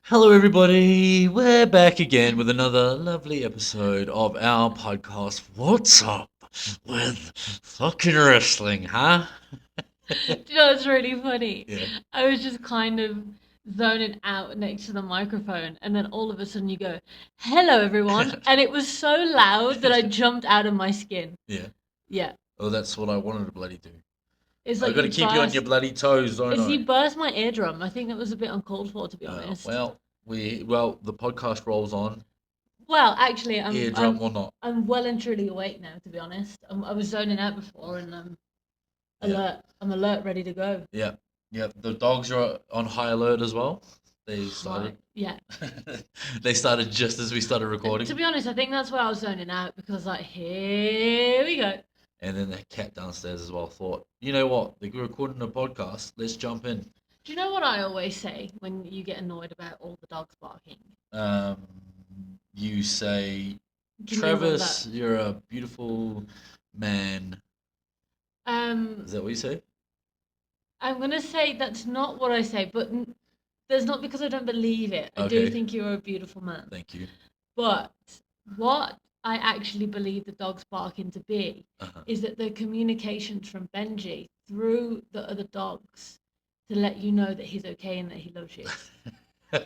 Hello, everybody. We're back again with another lovely episode of our podcast. What's up with fucking wrestling, huh? Do you know what's really funny? Yeah. I was just kind of zoning out next to the microphone, and then all of a sudden you go, "Hello, everyone," and it was so loud that I jumped out of my skin. Yeah. Yeah, Oh, that's what I wanted to bloody do. it's I like got to you keep you on your burst. bloody toes, don't It's I? you burst my eardrum. I think that was a bit uncalled for, to be honest. The podcast rolls on, Well, actually, I'm eardrum I'm or not. I'm well and truly awake now, to be honest. I was zoning out before, and I'm Yeah. alert. I'm alert, ready to go. Yeah. Yeah. The dogs are on high alert as well. They Hi. started. Yeah. They started just as we started To recording. be honest, I think that's why I was zoning out because like here we go. And then the cat downstairs as well thought, you know what? They're recording a podcast. Let's jump in. Do you know what I always say when you get annoyed about all the dogs barking? Um, you say, Give me a run back. Travis, you're a beautiful man. Um, Is that what you say? I'm gonna say that's not what I say, but there's not because I don't believe it. I do Okay, think you're a beautiful man, thank you. but what I actually believe the dogs barking to be Uh-huh. is that the communications from Benji through the other dogs to let you know that he's okay and that he loves you.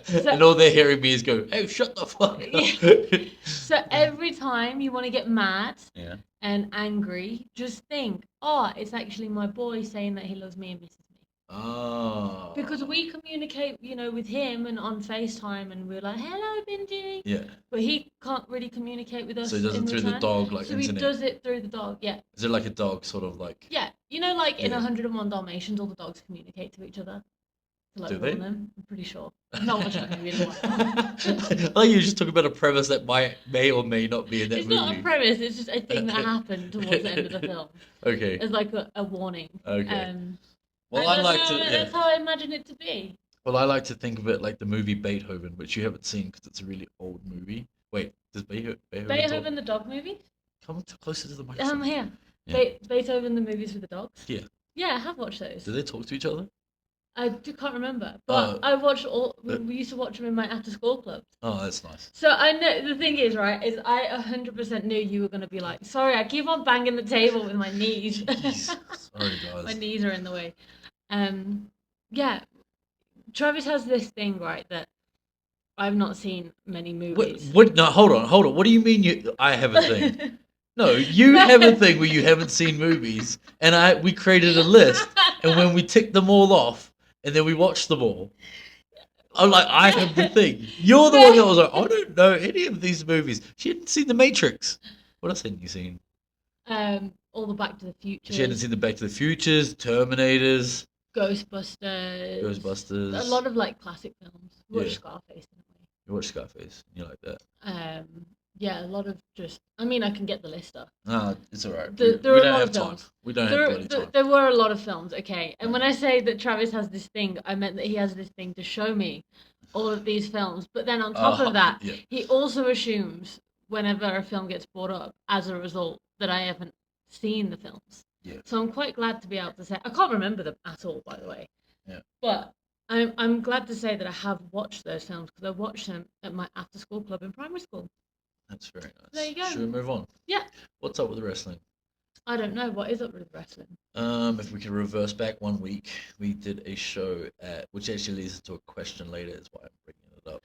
So And all they're hearing me is go, "Hey, shut the fuck yeah. up." So every time you want to get mad Yeah. and angry, just think, oh, it's actually my boy saying that he loves me and misses me. Because Oh. we communicate, with him and on FaceTime, and we're like, hello, Benji. Yeah. But he can't really communicate with So he us does it in through the return. dog like So he internet. does it through the dog. Yeah. Is it like a dog sort of like? Yeah. Like in Yeah. 101 Dalmatians, all the dogs communicate to each other to like Do warn they? them. I'm pretty sure. I've not watched that movie in a while. I like you just talk about a premise that may or may not be in that It's not a movie. premise, it's just a thing that happened towards the end of the film. Okay. As like a warning. Okay. I Well, I don't like to know, yeah. that's how I imagine it to be. Well, I like to think of it like the movie Beethoven, which you haven't seen because it's a really old movie. Wait, does Beethoven talk? Beethoven the dog movie? Come closer to the microphone. Here. Yeah. Beethoven the movies with the dogs? Yeah. Yeah, I have watched those. Do they talk to each other? Can't remember, but Oh, I watched all. but, We used to watch them in my after school clubs. oh, that's nice. So I know the thing is, right, is I 100% knew you were gonna be like, sorry, I keep on banging the table with my knees. Jeez, sorry My guys. knees are in the way. Um, yeah, Travis has this thing, right, that I've not seen many What? movies. What? No, hold on. What do you mean I have a thing? No, you have a thing where you haven't seen movies, and we created a list, and when we ticked them all off, and then we watched them all. I'm like, I have the thing. You're the one that was like, I don't know any of these movies. She hadn't seen The Matrix. What else hadn't you seen? All the Back to the She hadn't Futures, seen The Back to the Futures, Terminators, Ghostbusters, a Ghostbusters. lot of like classic films. Yeah, Watch Scarface in a way. you watched Scarface. You like that? Yeah, a lot of just. I mean, I can get the list up. No, it's alright. There We are a don't lot have of time. films. We don't have bloody time. There were a lot of films. Okay, and when Uh, I say that Travis has this thing, I meant that he has this thing to show me all of these films. But then on top of that, yeah. he also assumes whenever a film gets brought up, as a result, that I haven't seen the films. Yeah. So I'm quite glad to be able to say I can't remember them at all, by the way. Yeah. But I'm glad to say that I have watched those films because I watched them at my after school club in primary school. That's very nice. There you go. Should we move on? Yeah. What's up with wrestling? I don't know what is up with wrestling. If we could reverse back 1 week, we did a show which actually leads to a question later. Is why I'm bringing it up.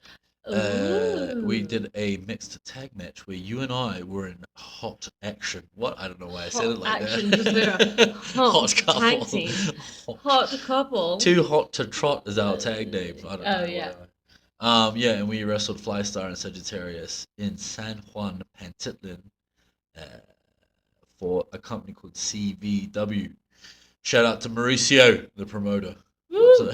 We Ooh. did a mixed tag match where you and I were in hot action. What? I don't know why I said it like Action, that. just a hot Hot tag couple. team. Hot couple. Too hot to trot is our tag name. I don't know. Oh yeah. Whatever. Yeah, and we wrestled Flystar and Sagittarius in San Juan, Pantitlán, uh, for a company called CVW. Shout out to Mauricio, the promoter. Woo!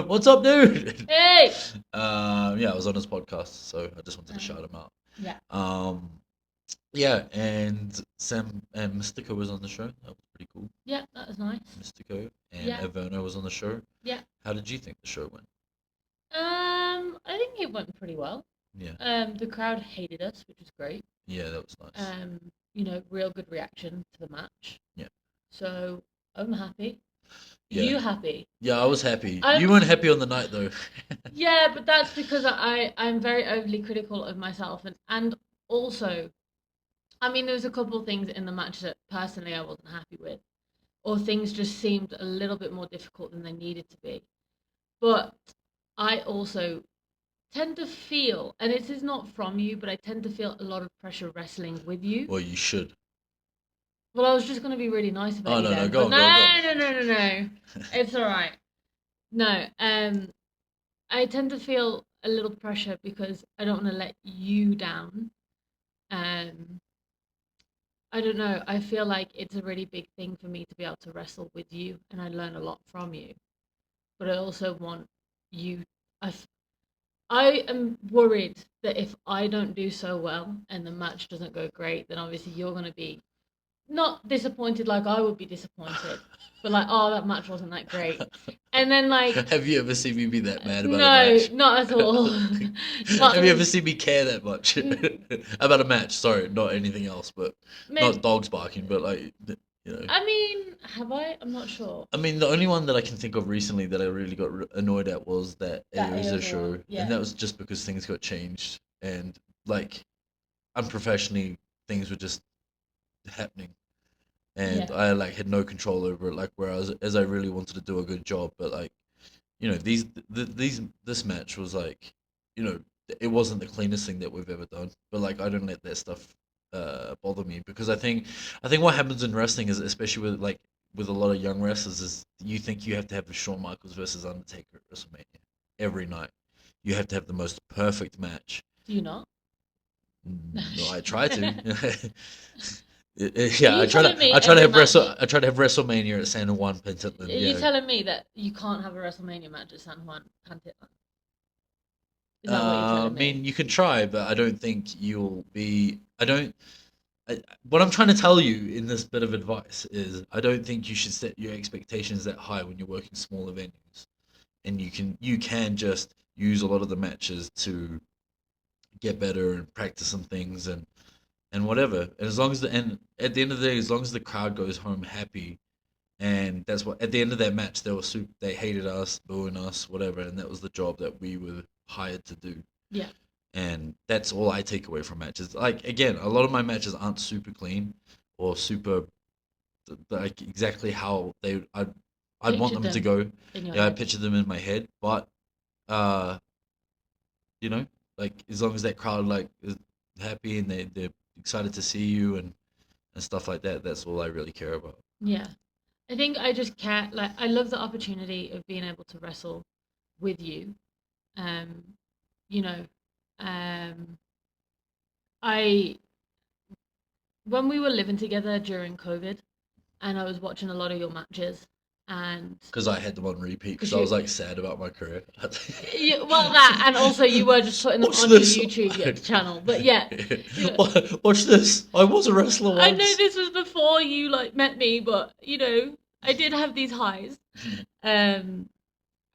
What's up, dude? Hey. Yeah, I was on his podcast, so I just wanted to shout him out. Yeah. Yeah, and Sam and Mystico was on the show. That was pretty cool. Yeah, that was nice. Mystico and Yeah. Averno was on the show. Yeah. How did you think the show went? I think it went pretty well. Yeah. The crowd hated us, which was great. Yeah, that was nice. Real good reaction to the match. Yeah. So I'm happy. Yeah. You happy? Yeah, I was happy. You I'm weren't happy on the night though. Yeah, but that's because I'm very overly critical of myself, and also, I mean, there was a couple of things in the match that personally I wasn't happy with, or things just seemed a little bit more difficult than they needed to be. But I also tend to feel, and this is not from you, but I tend to feel a lot of pressure wrestling with you. Well, you should. Well, I was just going to be really nice about Oh you no, no, then, go but on, go on, go no, on. no, no, no, no. It's all right. No, I tend to feel a little pressure because I don't want to let you down. Um, I don't know. I feel like it's a really big thing for me to be able to wrestle with you, and I learn a lot from you. But I also want you. I, f- I am worried that if I don't do so well and the match doesn't go great, then obviously you're going to be not disappointed like I would be disappointed, but like, oh, that match wasn't that great. And then like, Have you ever seen me be that mad about a no, match? not at all. Not Have you ever as, seen me care that much mm, about a match? Sorry, not anything else, but not maybe. dogs barking, but like you know. I mean, have I? I'm not sure. I mean, the only one that I can think of recently that I really got annoyed at was that That Aosa Aosa show, one, and yeah, that was just because things got changed and like unprofessionally things were just happening, and yeah, I like had no control over it. Like whereas as I really wanted to do a good job, but like these this match was like, you know, it wasn't the cleanest thing that we've ever done. But like I don't let that stuff bother me because I think what happens in wrestling is especially with a lot of young wrestlers is you think you have to have the Shawn Michaels versus Undertaker at WrestleMania every night. You have to have the most perfect match. do you not? No, I try to. Are Yeah, you telling me I try to every have match? WrestleMania at San Juan Pentathlon. Are you Yeah. telling me that you can't have a WrestleMania match at San Juan Pantitlán? Is that what you're I telling me? mean, you can try, but I don't think you'll be. I don't. What I'm trying to tell you in this bit of advice is, I don't think you should set your expectations that high when you're working smaller venues, and you can just use a lot of the matches to get better and practice some things and whatever. And as long as and at the end of the day, as long as the crowd goes home happy, and that's what at the end of that match they were super, they hated us, booing us, whatever, and that was the job that we were hired to do. Yeah, And that's all I take away from matches. Like again, a lot of my matches aren't super clean or super like exactly how I'd want pictured them to them go. in your Yeah, I head. picture them in my head, but uh, you know, like as long as that crowd like is happy and they're excited to see you and stuff like that, that's all I really care about. Yeah, I think I just care. Like, I love the opportunity of being able to wrestle with you. Um, you know, um, I when we were living together during COVID, and I was watching a lot of your matches, and Because I had them on repeat because because I was you, like sad about my career. well, that, and also you were just putting them Watch on your this. YouTube channel. But yeah, you know, Watch this. I was a wrestler I know once. this was before you like met me, but I did have these highs. Um,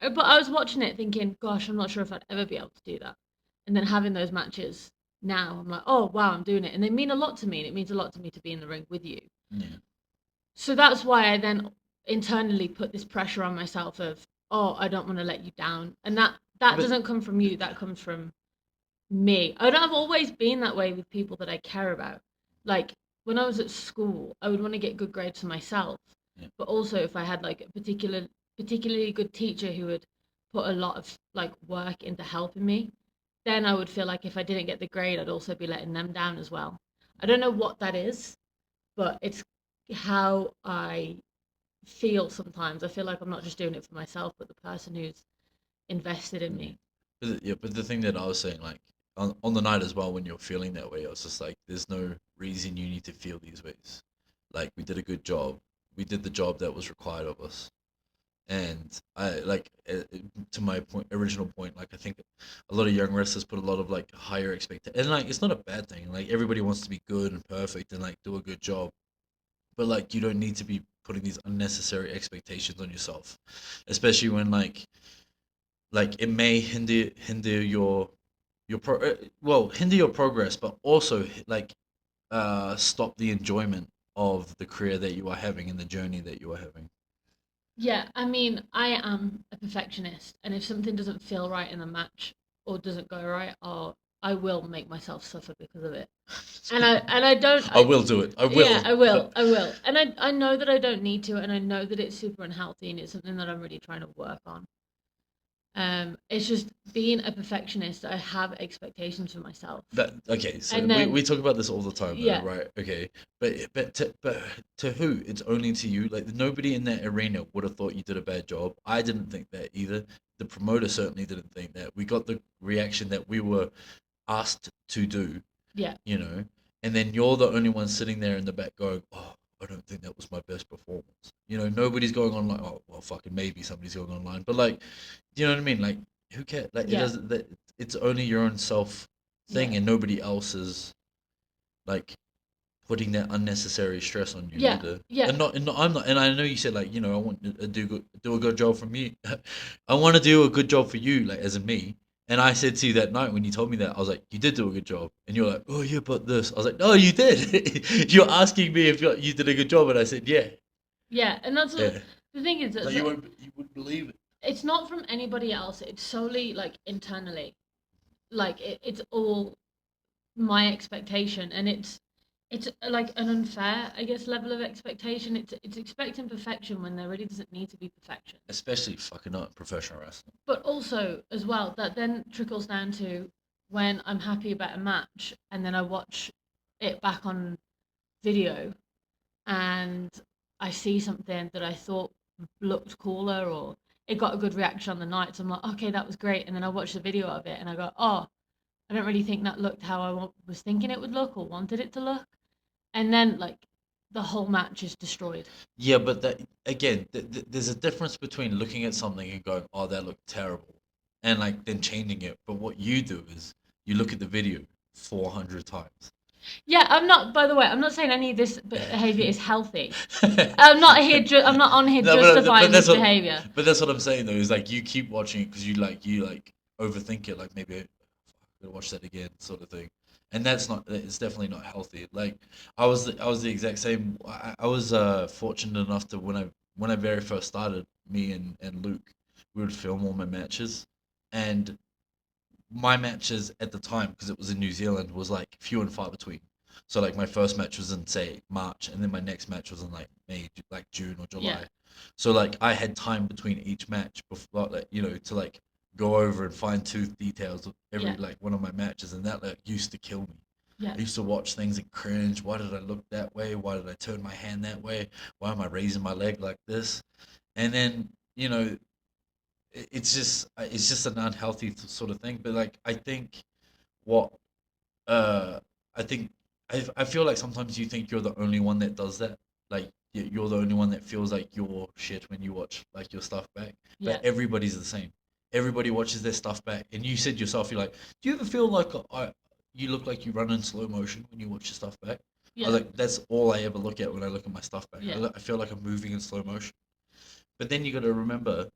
but I was watching it thinking, gosh, I'm not sure if I'd ever be able to do that. And then having those matches now, I'm like, oh wow, I'm doing it, and they mean a lot to me, and it means a lot to me to be in the ring with you. Yeah. So that's why I then internally put this pressure on myself of, oh, I don't want to let you down, and that But doesn't come from you. That comes from me. I've always been that way with people that I care about. Like when I was at school, I would want to get good grades for myself, yeah. but also if I had like a particularly good teacher who would put a lot of like work into helping me, then I would feel like if I didn't get the grade, I'd also be letting them down as well. I don't know what that is, but it's how I feel sometimes. I feel like I'm not just doing it for myself, but the person who's invested in Yeah. me. But the thing that I was saying, like on the night as well, when you're feeling that way, I was just like, there's no reason you need to feel these ways. Like we did a good job. We did the job that was required of us. And I like to my original point. Like I think a lot of young wrestlers put a lot of like higher expectations, and like it's not a bad thing. Like everybody wants to be good and perfect and like do a good job, but like you don't need to be putting these unnecessary expectations on yourself, especially when like it may hinder well, hinder your progress, but also like stop the enjoyment of the career that you are having and the journey that you are having. Yeah, I mean, I am a perfectionist, and if something doesn't feel right in a match or doesn't go right, I will make myself suffer because of it. And I don't I will do it. I yeah, will. I will. I will. And I know that I don't need to, and I know that it's super unhealthy and it's something that I'm really trying to work on. It's just being a perfectionist, I have expectations for myself. That okay, so And we then talk about this all the time though, yeah, right? Okay. But to who? It's only to you. Like nobody in that arena would have thought you did a bad job. I didn't think that either. The promoter certainly didn't think that. We got the reaction that we were asked to do, yeah, you know, and then you're the only one sitting there in the back going, "Oh, I don't think that was my best performance." You know, nobody's going on like, "Oh, well, fucking maybe somebody's going online," but like, you know what I mean? Like, who cares? Like, it yeah, doesn't. That it's only your own self thing, yeah, and nobody else is like putting that unnecessary stress on you yeah, either. yeah, And I'm not. And I know you said like, I want to do a good job for me. I want to do a good job for you, like as in me. And I said to you that night when you told me that, I was like, you did do a good job. And you're like, oh yeah, but this. I was like, no, you did. You're asking me if you did a good job, and I said, yeah, yeah. And that's what yeah. the thing is Like that you wouldn't believe it. it's not from anybody else. It's solely like internally. Like it's all my expectation, and it's like an unfair, I guess, level of expectation. It's expecting perfection when there really doesn't need to be perfection. Especially fucking not in professional wrestling. But also as well, that then trickles down to when I'm happy about a match and then I watch it back on video and I see something that I thought looked cooler or it got a good reaction on the night. So I'm like, okay, that was great. And then I watch the video of it and I go, oh, I don't really think that looked how was thinking it would look or wanted it to look. And then like the whole match is destroyed. Yeah, but that again, there's a difference between looking at something and going, "Oh, that looked terrible," and like then changing it. But what you do is you look at the video 400 times. Yeah, I'm not. By the way, I'm not saying any of this behavior is healthy. No, I'm not here. I'm not on here but justifying this that's what behavior. I'm saying though is like you keep watching it because you overthink it. Like maybe I'm gonna watch that again, sort of thing. And that's not. It's definitely not healthy. Like I was the exact same. I was fortunate enough to when I very first started, me and Luke, we would film all my matches, and my matches at the time because it was in New Zealand was like few and far between. So like my first match was in say March, and then my next match was in like May, like June or Yeah, July. So like I had time between each match before, like to like go over and fine tooth details of every yeah, like one of my matches, and that like used to kill me. yeah, I used to watch things and cringe. Why did I look that way? Why did I turn my hand that way? Why am I raising my leg like this? And then it's just an unhealthy sort of thing. But like what uh I think I feel like sometimes you think you're the only one that does that. Like you're the only one that feels like you're shit when you watch like your stuff back. yeah, But everybody's the same. Everybody watches their stuff back. And you said yourself, you're like, do you ever feel like you look like you run in slow motion when you watch your stuff back? I was yeah, like, that's all I ever look at when I look at my stuff back. yeah, I feel like I'm moving in slow motion. But then you've got to remember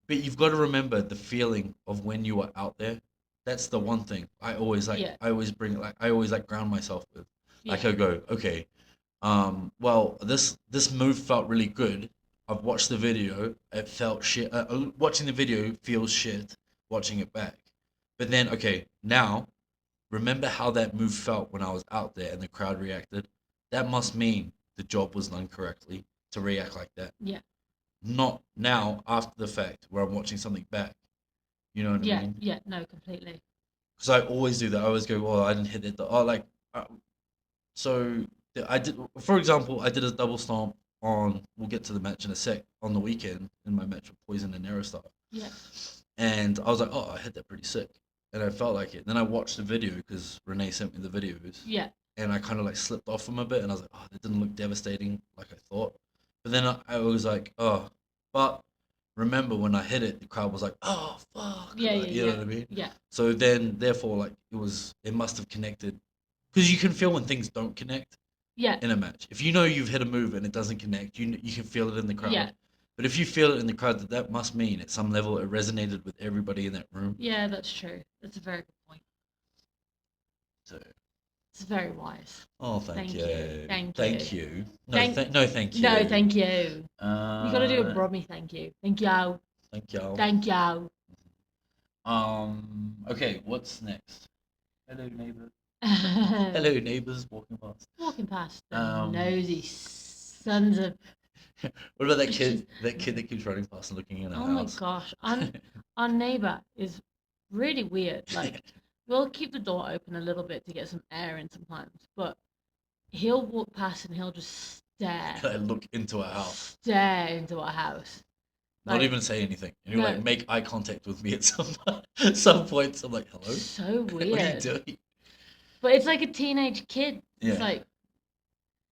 the feeling of when you are out there. That's the one thing yeah, I always bring like I always like ground myself with. yeah, Like I go, okay, well this move felt really good. I've watched the video. It felt shit. Watching the video feels shit. Watching it back, but then okay, now remember how that move felt when I was out there and the crowd reacted. That must mean the job was done correctly to react like that. yeah, Not now after the fact where I'm watching something back. You know what I yeah, mean? yeah. No, completely. Because I always do that. I always go, "Well, I didn't hit it." Oh, like so. I did, for example, I did a double stomp on. We'll get to the match in a sec. On the weekend in my match with Poison and Aerostar, Yeah, and I was like, "Oh, I hit that pretty sick," and I felt like it. Then I watched the video because Renee sent me the videos, yeah, and I kind of like slipped off from a bit, and I was like, "Oh, that didn't look devastating like I thought." But then I was like, "Oh," but remember when I hit it, the crowd was like, "Oh fuck," yeah, like yeah, you know yeah, what I mean. yeah, So then, therefore, like it must have connected because you can feel when things don't connect yeah, in a match. If you know you've hit a move and it doesn't connect, you can feel it in the yeah, crowd. But if you feel it in the crowd, that must mean at some level it resonated with everybody in that room. yeah. That's true. That's a very good point. So It's very wise. Oh, thank you. Thank you. you. Thank Thank you. No, thank you. You gotta do a Uh, Brummy thank you. Thank you. Thank you. Thank you. Okay, what's next? Hello, neighbor. Hello, neighbors walking past. Walking past the Um, nosy sons of. What about that kid? That kid that keeps running past and looking in our Oh my house. gosh, our neighbor is really weird. Like, we'll keep the door open a little bit to get some air in sometimes, but he'll walk past and he'll just Look into our house. stare into our house. Not Like, even say anything. And he'll no. like make eye contact with me at some points. I'm like, hello? So weird. What are you doing? But it's like a teenage kid. It's Yeah. like,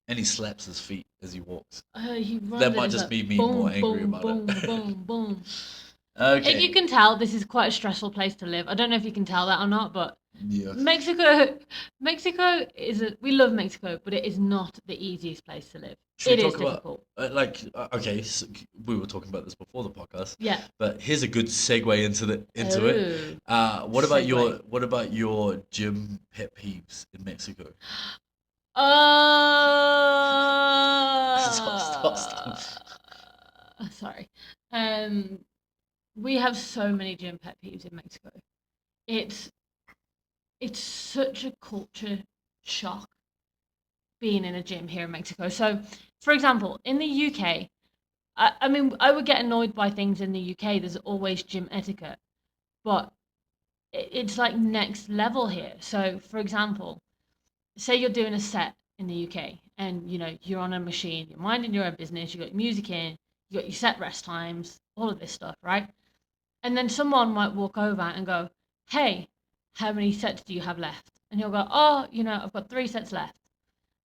And he slaps his feet as he walks. he runs. That and might it's just like, be me boom, more angry boom, about boom, it. boom, boom, boom. Okay. If you can tell, this is quite a stressful place to live. I don't know if you can tell that or not, but Yeah. Mexico is we love Mexico, but it is not the easiest place to live. Should we It is talk about difficult. okay, so we were talking about this before the podcast. Yeah. But here's a good segue into it. What about your gym pet peeves in Mexico? Stop. Sorry. We have so many gym pet peeves in Mexico. It's such a culture shock being in a gym here in Mexico. So, for example, in the UK, I mean, I would get annoyed by things in the UK. There's always gym etiquette, but it's like next level here. So, for example, say you're doing a set in the UK and you're on a machine, you're minding your own business, you got your music in, you got your set rest times, all of this stuff, right? And then someone might walk over and go, "Hey, how many sets do you have left?" And you'll go, "Oh, I've got 3 sets left."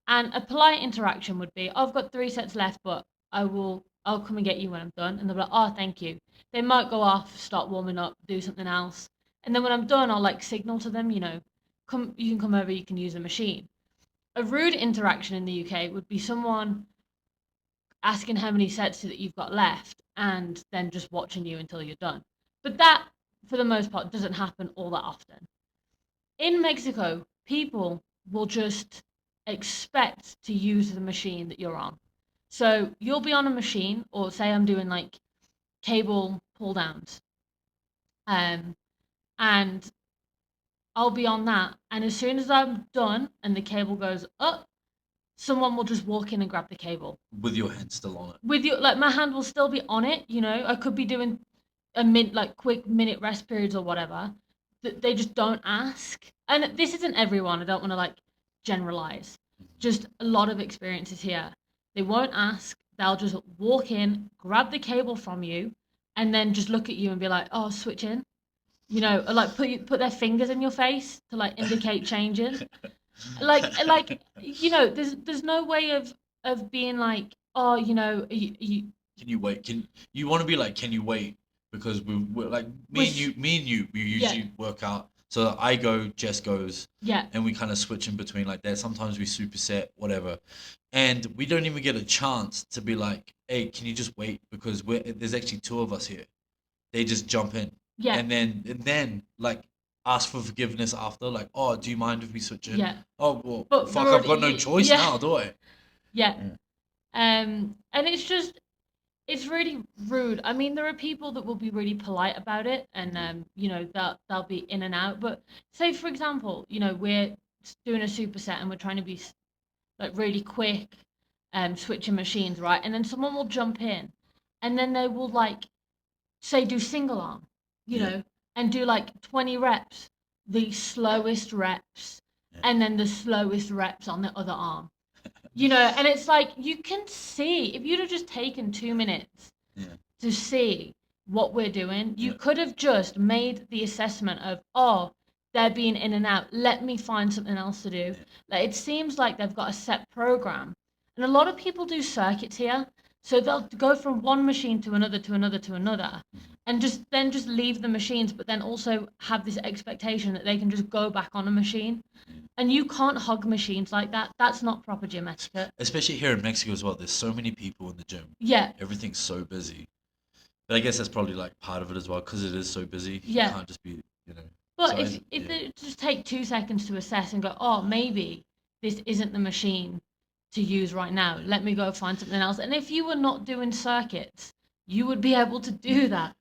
And a polite interaction would be, "I've got 3 sets left, but I'll come and get you when I'm done." And they'll be like, "Oh, thank you." They might go off, start warming up, do something else. And then when I'm done, I'll like signal to them, come, you can come over, you can use the machine. A rude interaction in the UK would be someone asking how many sets that you've got left and then just watching you until you're done. But that, for the most part, doesn't happen all that often. In Mexico, people will just expect to use the machine that you're on. So you'll be on a machine, or say I'm doing like cable pull downs, and I'll be on that. And as soon as I'm done and the cable goes up, someone will just walk in and grab the cable. With your hand still on it. With your my hand will still be on it. I could be doing quick minute rest periods or whatever. They just don't ask. And this isn't everyone. I don't want to generalize. Just a lot of experiences here. They won't ask. They'll just walk in, grab the cable from you, and then just look at you and be like, "Oh, switch in." Or put their fingers in your face to indicate changing. There's no way of being like, "Oh, you Can you wait? Can you want to be like? Can you wait? Because we're like me and you. We usually work out. So I go, Jess goes, yeah, and we kind of switch in between like that. Sometimes we superset, whatever, and we don't even get a chance to be like, "Hey, can you just wait?" Because there's actually 2 of us here. They just jump in, yeah, and then like ask for forgiveness after, like, "Oh, do you mind if we switch in?" yeah. Oh well, But fuck! I've got no choice now, do I? Yeah. And it's really rude. I mean, there are people that will be really polite about it, and they'll be in and out. But say, for example, we're doing a superset and we're trying to be like really quick, switching machines, right? And then someone will jump in, and then they will say do single arm, and do 20 reps, the slowest reps, and then the slowest reps on the other arm. And it's like, you can see, if you'd have just taken 2 minutes to see what we're doing, you could have just made the assessment of, oh, they're being in and out, let me find something else to do. It seems like they've got a set program. And a lot of people do circuits here. So they'll go from one machine to another, to another, to another, and just leave the machines, but then also have this expectation that they can just go back on a machine. And you can't hug machines like that. That's not proper gym etiquette. Especially here in Mexico as well. There's so many people in the gym. Yeah. Everything's so busy. But I guess that's probably part of it as well, because it is so busy. Yeah. You can't just be, But if they just take 2 seconds to assess and go, oh, maybe this isn't the machine to use right now. Let me go find something else. And if you were not doing circuits, you would be able to do that.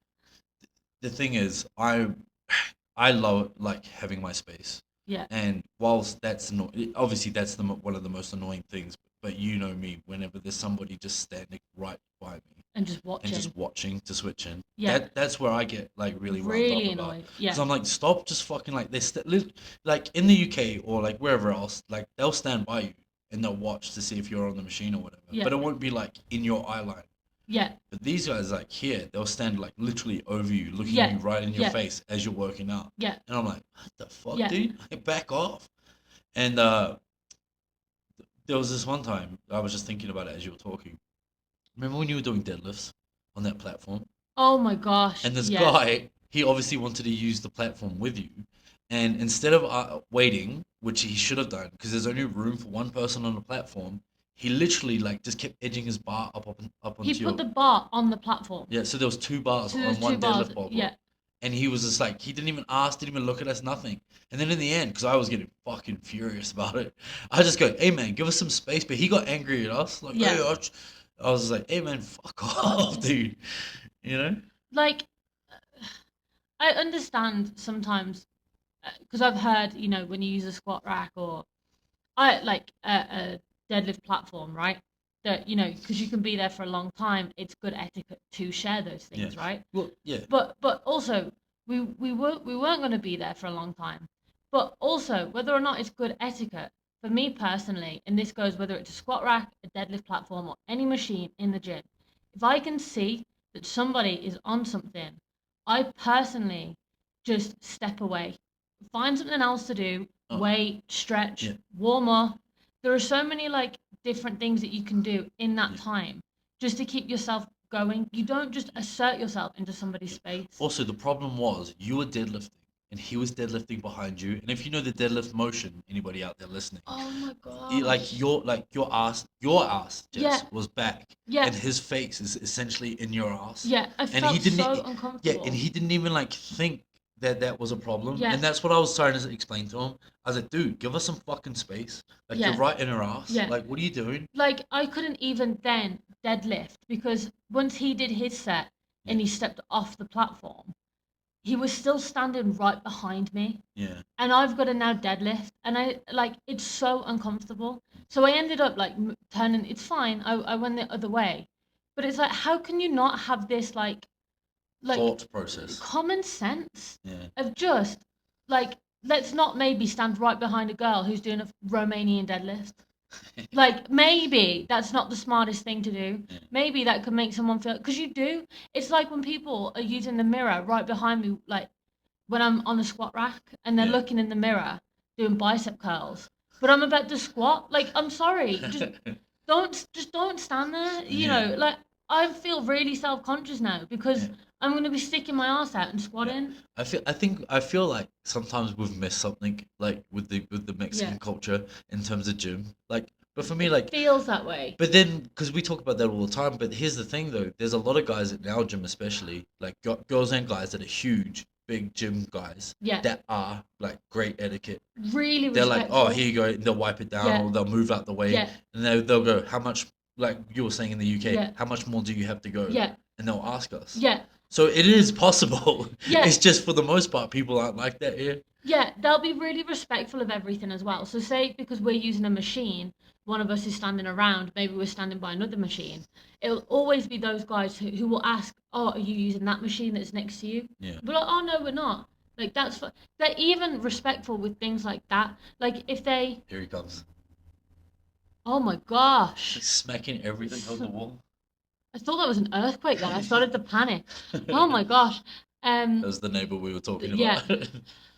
The thing is, I love like having my space. Yeah. And whilst that's obviously that's one of the most annoying things, but you know me, whenever there's somebody just standing right by me And just watching. and just watching to switch in, Yeah. that's where I get like really wound Really up about. annoyed. Yeah. Because I'm like, stop, just fucking like like in the UK or like wherever else, like they'll stand by you and they'll watch to see if you're on the machine or whatever. Yeah. But it won't be like in your eye line. Yeah. But these guys, like here, they'll stand like literally over you, looking Yeah. you right in your Yeah. face as you're working out. Yeah. And I'm like, what the fuck, Yeah. dude? Like, back off. And there was this one time I was just thinking about it as you were talking. Remember when you were doing deadlifts on that platform? Oh my gosh. And this yeah. guy, he obviously wanted to use the platform with you. And instead of waiting, which he should have done, because there's only room for one person on the platform, he literally like just kept edging his bar up onto He your. put the bar on the platform. Yeah, so there was two bars So on there's one two bars. deadlift bar. Yeah. And he was just like, he didn't even ask, didn't even look at us, nothing. And then in the end, because I was getting fucking furious about it, I just go, hey man, give us some space. But he got angry at us. Like, Yeah. hey, I was like, hey man, fuck off, dude. You know? Like, I understand sometimes, because I've heard, you know, when you use a squat rack or I like a deadlift platform, right? That, you know, because you can be there for a long time, it's good etiquette to share those things, Yeah. right? Well, yeah. But also we weren't going to be there for a long time. But also, whether or not it's good etiquette, for me personally, and this goes whether it's a squat rack, a deadlift platform, or any machine in the gym, if I can see that somebody is on something, I personally just step away, find something else to do, Oh. wait, stretch, Yeah. warm up. There are so many like different things that you can do in that Yeah. time just to keep yourself going. You don't just assert yourself into somebody's space. Also, the problem was you were deadlifting and he was deadlifting behind you. And if you know the deadlift motion, anybody out there listening, Oh my god. your ass, Jess, Yeah. was back. Yeah. And his face is essentially in your ass. Yeah, I And felt he didn't so Yeah, uncomfortable. and he didn't even like think that was a problem. Yeah. And that's what I was trying to explain to him. I was like, dude, give us some fucking space. Like Yeah. you're right in her ass. Yeah. Like, what are you doing? Like I couldn't even then deadlift because once he did his set and he stepped off the platform, he was still standing right behind me. Yeah. And I've got to now deadlift, and I like it's so uncomfortable. So I ended up like turning. It's fine. I went the other way, but it's like how can you not have this like Thought process. common sense Yeah. of just like let's not maybe stand right behind a girl who's doing a Romanian deadlift. Like maybe that's not the smartest thing to do. Yeah. Maybe that could make someone feel because you do. It's like when people are using the mirror right behind me, like when I'm on the squat rack and they're Yeah. looking in the mirror doing bicep curls, but I'm about to squat. Like I'm sorry, just don't stand there. You Yeah. know, like I feel really self-conscious now because Yeah. I'm gonna be sticking my ass out and squatting. I feel like sometimes we've missed something like with the Mexican Yeah. culture in terms of gym. Like, but for me, like, Feels that way. but then because we talk about that all the time. But here's the thing, though. There's a lot of guys at our gym, especially like girls and guys that are huge, big gym guys Yeah. that are like great etiquette. Really They're like, respectful. oh, here you go. And they'll wipe it down Yeah. or they'll move out the way, Yeah. and they'll go, how much? Like you were saying in the UK, Yeah. how much more do you have to go? Yeah. And they'll ask us. Yeah. So it is possible. Yeah. It's just for the most part, people aren't like that here. Yeah, they'll be really respectful of everything as well. So say because we're using a machine, one of us is standing around, maybe we're standing by another machine. It'll always be those guys who will ask, oh, are you using that machine that's next to you? Yeah. But like, oh no, we're not. Like they're even respectful with things like that. Like if they, Here he comes. oh my gosh, He's smacking everything on the wall. I thought that was an earthquake then. I started to panic. Oh my gosh. That was the neighbor we were talking Yeah. about.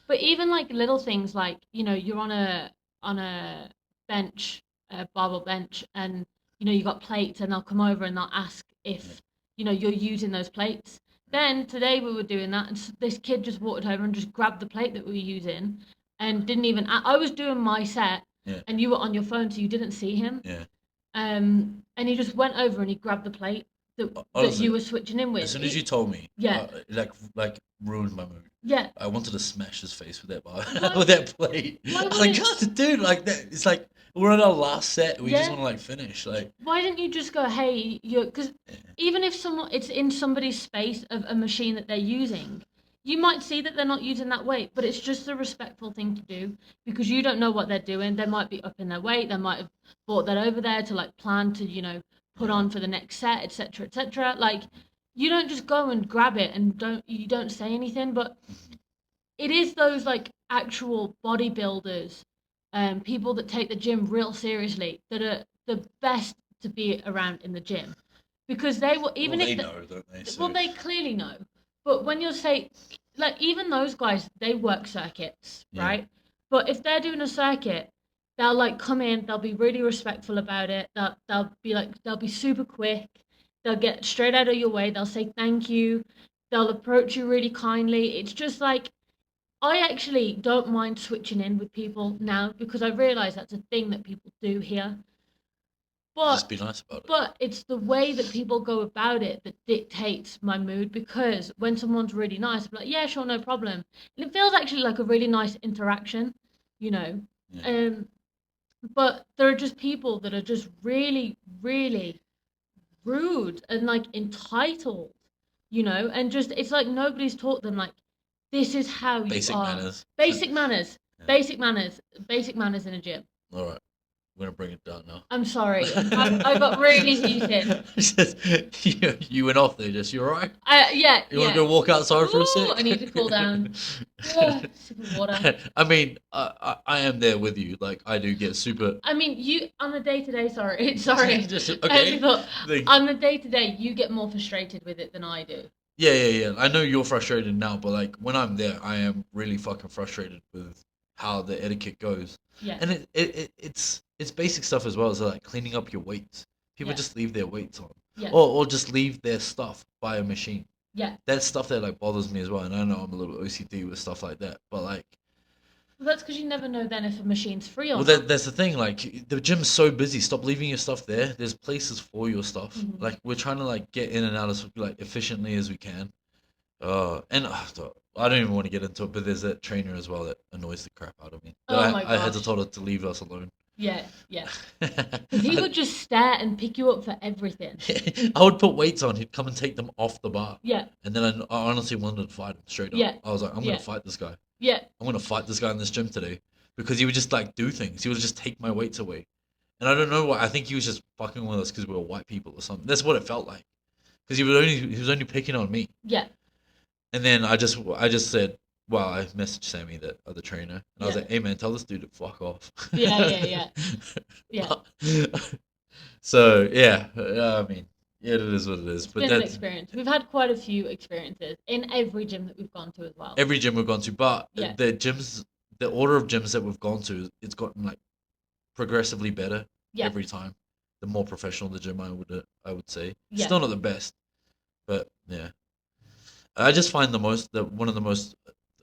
But even like little things like, you know, you're on a bench, a barbell bench, and you know, you got plates and they'll come over and they'll ask if, you know, you're using those plates. Then today we were doing that and this kid just walked over and just grabbed the plate that we were using and didn't even I was doing my set Yeah. and you were on your phone so you didn't see him. Yeah. And he just went over and he grabbed the plate that Honestly, you were switching in with. as soon as you told me, Yeah. like ruined my mood. Yeah. I wanted to smash his face with that bar, Why- with that plate. why I was like, wouldn't- God, dude, like that. It's like we're on our last set. And we just Yeah. want to like finish. Like, Why didn't you just go, hey, you're, because yeah. even if it's in somebody's space of a machine that they're using, you might see that they're not using that weight, but it's just a respectful thing to do because you don't know what they're doing. They might be upping their weight. They might have brought that over there to like plan to, put Yeah. on for the next set, etc., etc. Like, you don't just go and grab it and you don't say anything, but it is those like actual bodybuilders, people that take the gym real seriously that are the best to be around in the gym because they will even Well, if they know, don't they? So, well, they clearly know. But when you say, like, even those guys, they work circuits, Yeah. right? But if they're doing a circuit, they'll like come in, they'll be really respectful about it. They'll be super quick. They'll get straight out of your way. They'll say thank you. They'll approach you really kindly. It's just like I actually don't mind switching in with people now because I realize that's a thing that people do here. just But be nice about it. but it's the way that people go about it that dictates my mood because when someone's really nice, I'm like, yeah, sure, no problem. And it feels actually like a really nice interaction, you know. Yeah. But there are just people that are just really, really rude and like entitled, and just it's like nobody's taught them like this is how Basic you are. manners. Basic manners. Yeah. Basic manners. Basic manners in a gym. All right, we're gonna bring it down now. I'm sorry. I got really heated. You went off there, just you all right? Yeah. You want to go walk outside for a Ooh, sec? I need to cool down. Ugh, sip of water. I mean, I am there with you. Like, I do get super. I mean, you on the day to day. Sorry. Just, okay. On the day to day, you get more frustrated with it than I do. Yeah. I know you're frustrated now, but like when I'm there, I am really fucking frustrated with how the etiquette goes. Yeah. And it's basic stuff as well, so like cleaning up your weights. People Yeah. just leave their weights on, Yeah. or just leave their stuff by a machine. Yeah. That's stuff that like bothers me as well, and I know I'm a little OCD with stuff like that, but like. Well, that's because you never know then if a machine's free or Well, not. that's the thing. Like the gym's so busy. Stop leaving your stuff there. There's places for your stuff. Mhm. Like we're trying to like get in and out as like efficiently as we can. I don't even want to get into it, but there's that trainer as well that annoys the crap out of me. But Oh my I had to gosh. tell her to leave us alone. Yeah. Because he would just stare and pick you up for everything. I would put weights on. He'd come and take them off the bar. Yeah. And then I honestly wanted to fight him straight up. Yeah. I was like, I'm Yeah. gonna fight this guy. Yeah. I'm gonna fight this guy in this gym today because he would just like do things. He would just take my weights away, and I don't know why. I think he was just fucking with us because we were white people or something. That's what it felt like because he was only picking on me. Yeah. And then I just said, well, I messaged Sammy, the other trainer, and I was Yeah. like, hey man, tell this dude to fuck off. Yeah. So yeah, I mean, yeah, it is what it is. It's But been an that's experience. We've had quite a few experiences in every gym that we've gone to as well. every gym we've gone to. But Yeah. the order of gyms that we've gone to, it's gotten like progressively better Yeah. every time. The more professional the gym, I would say. Yeah. Still not the best, but yeah. I just find one of the most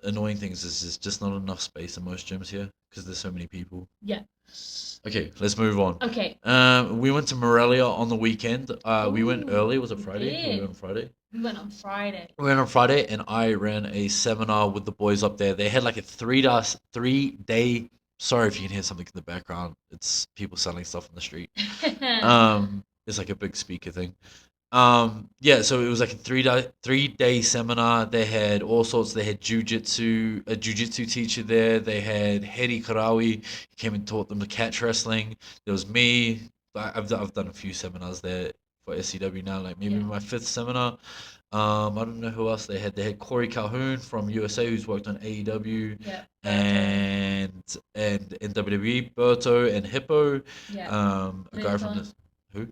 annoying things is just not enough space in most gyms here because there's so many people. Yeah. Okay, let's move on. Okay. We went to Morelia on the weekend. We went Ooh, early. Was it we Friday? did. We went on Friday. We went on Friday. We went on Friday, and I ran a seminar with the boys up there. They had like a 3-day. Sorry if you can hear something in the background. It's people selling stuff on the street. It's like a big speaker thing. Yeah, so it was like a 3-day seminar. They had all sorts. They had a jujitsu teacher there. They had Hedi Karawi. He came and taught them the catch wrestling. There was me. I've done a few seminars there for SCW now, like maybe Yeah. my 5th seminar. I don't know who else they had. They had Corey Calhoun from USA, who's worked on AEW Yeah. and in WWE, Berto and Hippo. Yeah. A guy from Triton. this who.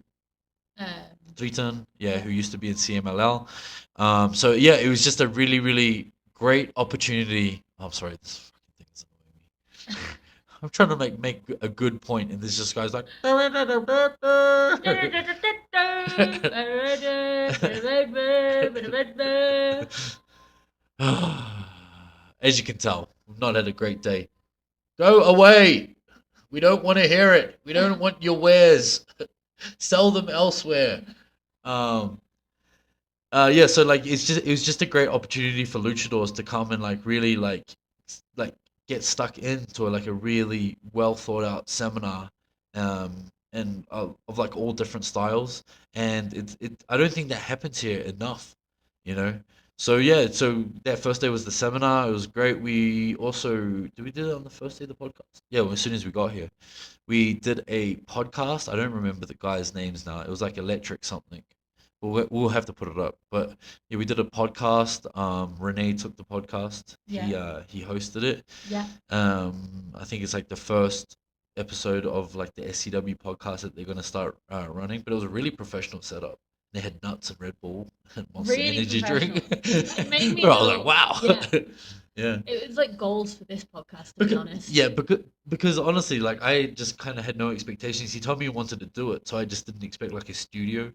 Um, Triton, yeah, Yeah. who used to be in CMLL. So yeah, it was just a really, really great opportunity. I'm sorry, this fucking thing is annoying me. I'm trying to make a good point, and this just guy's like. As you can tell, we've not had a great day. Go away. We don't want to hear it. We don't want your wares. Sell them elsewhere. Yeah, so like it was just a great opportunity for luchadors to come and like really like get stuck into like a really well thought out seminar, and of like all different styles, and it I don't think that happens here enough, you know. So yeah, so that first day was the seminar. It was great. We also did we do it on the first day of the podcast? Yeah, well, as soon as we got here, we did a podcast. I don't remember the guys' names now. It was like Electric something. We'll have to put it up. But yeah, we did a podcast. Renee took the podcast. Yeah. He hosted it. Yeah. I think it's like the first episode of like the SCW podcast that they're gonna start running. But it was a really professional setup. They had nuts and Red Bull and Monster Really Energy drink. It made me Where I was know, like, wow. yeah. Yeah. It was like goals for this podcast, to be Because, honest. yeah, because honestly, like I just kind of had no expectations. He told me he wanted to do it, so I just didn't expect like a studio.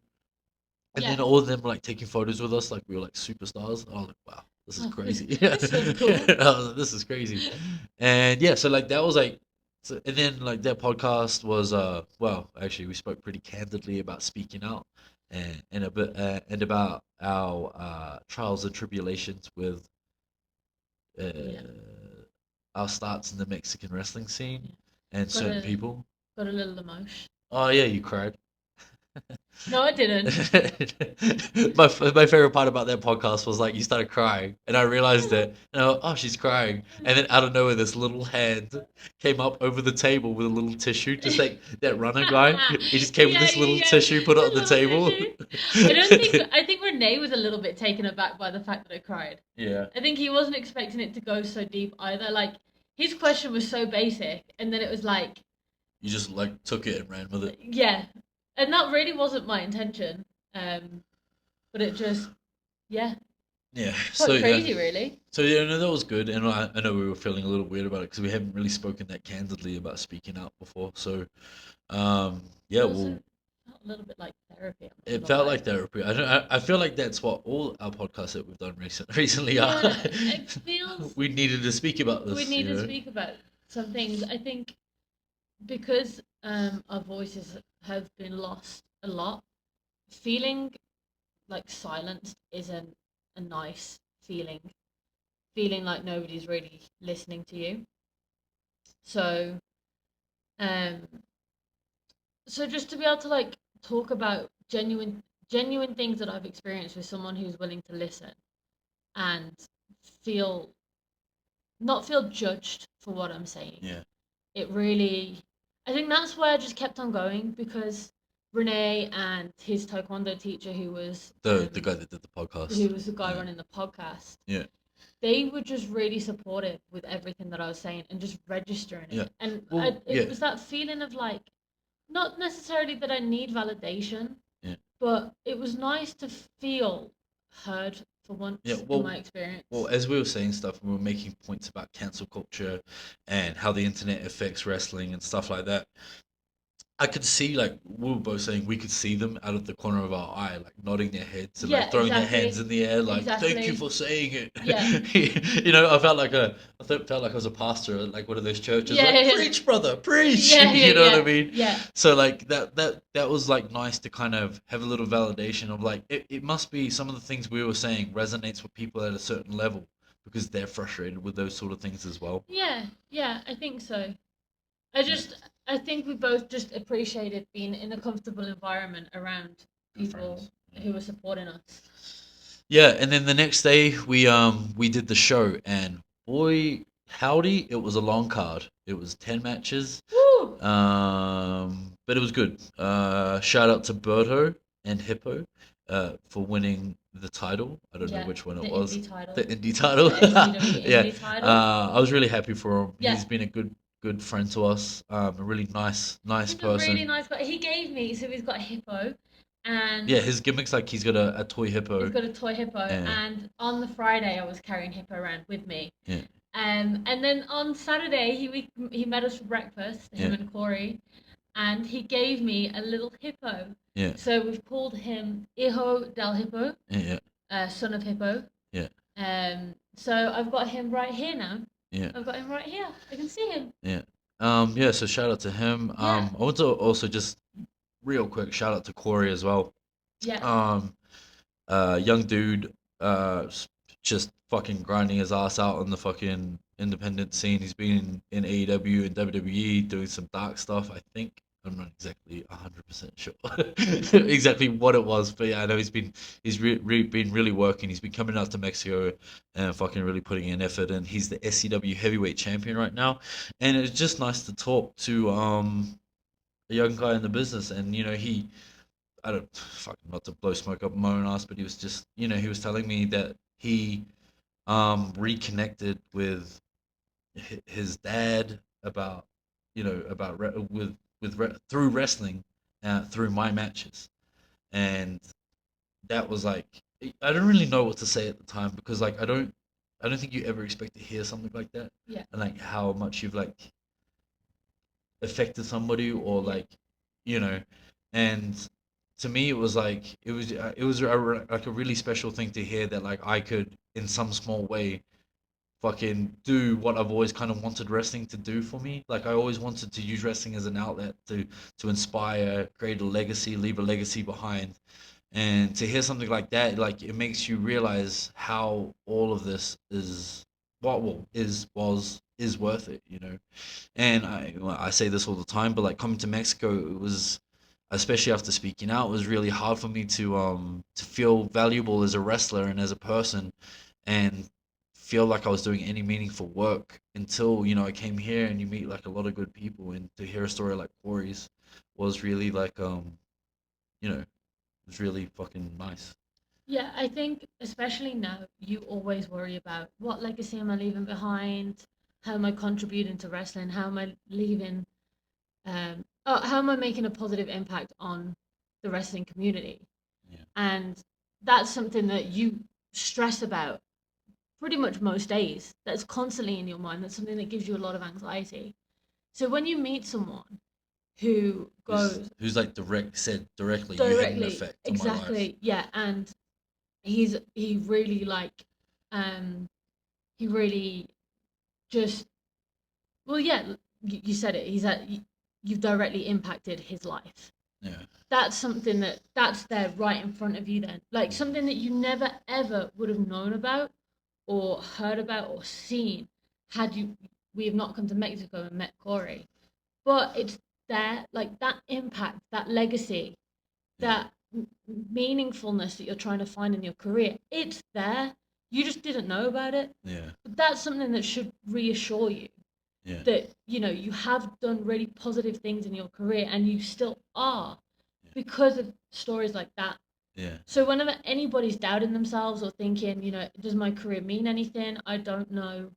And Yeah. then all of them were like taking photos with us, like we were like superstars. I was like, wow, this is Oh, crazy. this is cool. I was like, this is crazy. And yeah, so like that was like, so, and then like that podcast was well, actually we spoke pretty candidly about speaking out and a bit and about our trials and tribulations with Yeah. our starts in the Mexican wrestling scene Yeah. and Got certain a people. got a little emotion. Oh yeah, you cried. No, I didn't. My favorite part about that podcast was like you started crying, and I realized it. And I went, oh, she's crying, and then out of nowhere, this little hand came up over the table with a little tissue, just like that runner guy. He just came with this little tissue, put it on the table. I think Renee was a little bit taken aback by the fact that I cried. Yeah, I think he wasn't expecting it to go so deep either. Like his question was so basic, and then it was like, you just like took it and ran with it. yeah, and that really wasn't my intention. But it just, yeah, Yeah, quite so crazy, yeah, really. so yeah, no, that was good, and I know we were feeling a little weird about it because we haven't really spoken that candidly about speaking out before. So, yeah, It also well, felt a little bit like therapy. I'm not it gonna felt lie. like therapy. I don't. I feel like that's what all our podcasts that we've done recently are. Yeah, it feels We needed to speak about we this, need you to know. speak about some things. I think because our voices have been lost a lot, feeling like silenced isn't a nice feeling. Feeling like nobody's really listening to you. So, um, so just to be able to like talk about genuine things that I've experienced with someone who's willing to listen and feel not feel judged for what I'm saying. Yeah, It really, I think that's why I just kept on going because Renee and his taekwondo teacher, the guy that did the podcast. who was the guy Yeah, running the podcast, yeah, they were just really supportive with everything that I was saying and just registering yeah. it. And Well, it yeah, was that feeling of like, not necessarily that I need validation, yeah, but it was nice to feel heard for yeah. once in my experience. Well, as we were saying stuff, and we were making points about cancel culture and how the internet affects wrestling and stuff like that. I could see like we were both saying we could see them out of the corner of our eye, like nodding their heads and Yeah, like throwing their hands exactly. in the air, like "Thank you Exactly. for saying Yeah. it." Felt like I was a pastor at like one of those churches, Yeah, like yeah, yeah. "Preach, brother, preach." Yeah, yeah, You know what I yeah. mean? Yeah. So like that was like nice to kind of have a little validation of like it must be some of the things we were saying resonates with people at a certain level because they're frustrated with those sort of things as well. Yeah, yeah, I think so. I Yeah, just, I think we both just appreciated being in a comfortable environment around good people friends. Yeah. who were supporting us. Yeah, and then the next day we did the show, and boy howdy, it was a long card. It was 10 matches, Woo! but it was good. Shout out to Berto and Hippo for winning the title. I don't know Yeah, which one the it was. indie title. The indie title. The SCW Yeah, indie title. I was really happy for him. Yeah. He's been a good friend to us. A really nice He's person. a really nice guy. He gave me, so he's got a hippo, and Yeah, his gimmick's like he's got a toy hippo. he's got a toy hippo. Yeah. And on the Friday, I was carrying hippo around with me. Yeah. And then on Saturday, he met us for breakfast, him Yeah. and Corey, and he gave me a little hippo. Yeah. So we've called him Hijo del Hippo, Yeah. son of hippo. Yeah. So I've got him right here now. Yeah. I've got him right here. I can see him. Yeah. Yeah, so shout out to him. Yeah. I want to also just real quick shout out to Corey as well. Yeah. young dude, just fucking grinding his ass out on the fucking independent scene. He's been in AEW and WWE doing some dark stuff. I think I'm not exactly 100% sure exactly what it was, but yeah, I know been really working. He's been coming out to Mexico and fucking really putting in effort. And he's the SCW heavyweight champion right now. And it's just nice to talk to a young guy in the business. And I don't fucking not to blow smoke up my own ass, but he was just he was telling me that he reconnected with his dad about about through wrestling, through my matches. And that was like, I don't really know what to say at the time, because like I don't think you ever expect to hear something like that. Yeah. And like how much you've like affected somebody, or Yeah. like you know and to me it was like like a really special thing to hear, that like I could in some small way fucking do what I've always kind of wanted wrestling to do for me. Like I always wanted to use wrestling as an outlet to inspire, create a legacy, leave a legacy behind. And to hear something like that, like it makes you realize how all of this is what well is worth it, And I say this all the time, but like coming to Mexico, it was, especially after speaking out, it was really hard for me to feel valuable as a wrestler and as a person, and feel like I was doing any meaningful work until I came here, and you meet like a lot of good people, and to hear a story like Corey's was really like it was really fucking nice. Yeah, I think especially now, you always worry about what legacy am I leaving behind? How am I contributing to wrestling? How am I leaving? How am I making a positive impact on the wrestling community? Yeah. And that's something that you stress about pretty much most days. That's constantly in your mind. That's something that gives you a lot of anxiety. So when you meet someone who goes Who's like said directly, you had an directly, effect on my life. exactly, yeah, and he really like he really just well yeah, you said it. You've directly impacted his life. Yeah. That's something that's there right in front of you then. Like something that you never ever would have known about or heard about or seen had we have not come to Mexico and met Corey. But it's there, like that impact, that legacy, Yeah. that meaningfulness that you're trying to find in your career. It's there. You just didn't know about it. Yeah. But that's something that should reassure you Yeah. that you have done really positive things in your career and you still are Yeah. because of stories like that. Yeah. So whenever anybody's doubting themselves or thinking, does my career mean anything? I don't know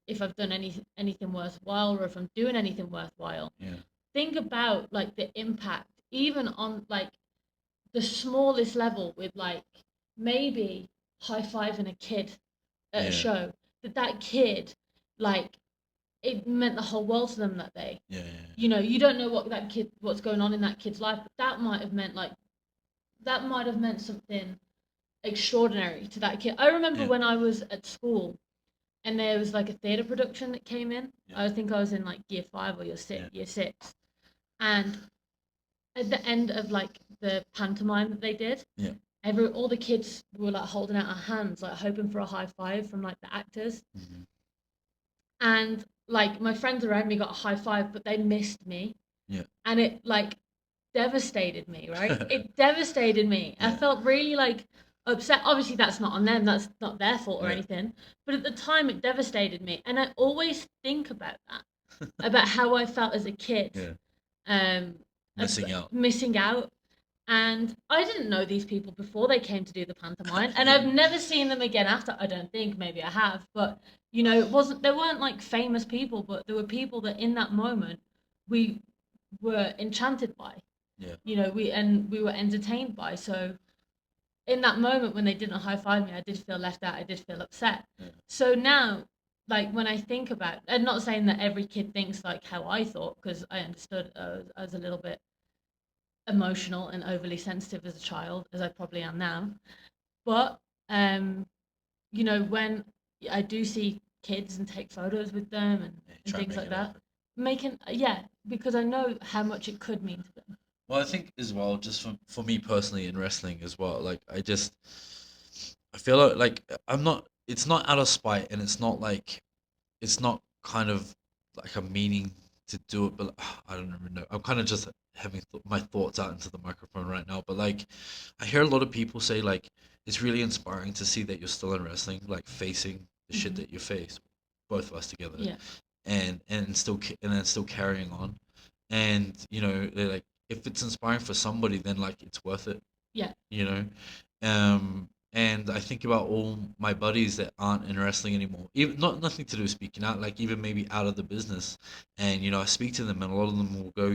if I've done anything worthwhile or if I'm doing anything worthwhile. Yeah. Think about like the impact, even on like the smallest level, with like maybe high fiving a kid at a Yeah. show. That kid, like, it meant the whole world to them that day. Yeah. Yeah. You don't know what's going on in that kid's life, but that might have meant something extraordinary to that kid. I remember Yeah. when I was at school and there was like a theatre production that came in. Yeah. I think I was in like year 5 or Yeah. year 6. And at the end of like the pantomime that they did, Yeah. all the kids were like holding out our hands, like hoping for a high five from like the actors. Mhm. And like my friends around me got a high five, but they missed me. Yeah. And it like devastated me, right? It devastated me. I Yeah. felt really like upset. Obviously, that's not on them, that's not their fault or Yeah. anything. But at the time, it devastated me. And I always think about that, about how I felt as a kid. Yeah. Um, Missing out. Missing out. And I didn't know these people before they came to do the pantomime, and I've never seen them again after. I don't think, maybe I have, but they weren't like famous people, but there were people that in that moment we were enchanted by. Yeah. We were entertained by. So in that moment when they didn't high five me, I did feel left out. I did feel upset. Yeah. So now, like when I think about, I'm not saying that every kid thinks like how I thought, because I understood I was a little bit emotional and overly sensitive as a child, as I probably am now. But when I do see kids and take photos with them and Try things make like it that, happen. because I know how much it could mean to them. Well, I think as well, just for me personally in wrestling as well, like I feel I'm not. It's not out of spite, and it's not kind of like a meaning to do it, but I don't even know. I'm kind of just having my thoughts out into the microphone right now. But like, I hear a lot of people say like it's really inspiring to see that you're still in wrestling, like facing the shit Hmm. that you face, both of us together, Yeah, and then still carrying on. And they're like, if it's inspiring for somebody, then like it's worth it, yeah, you know. And I think about all my buddies that aren't in wrestling anymore, even not nothing to do with speaking out, like even maybe out of the business. And I speak to them, and a lot of them will go,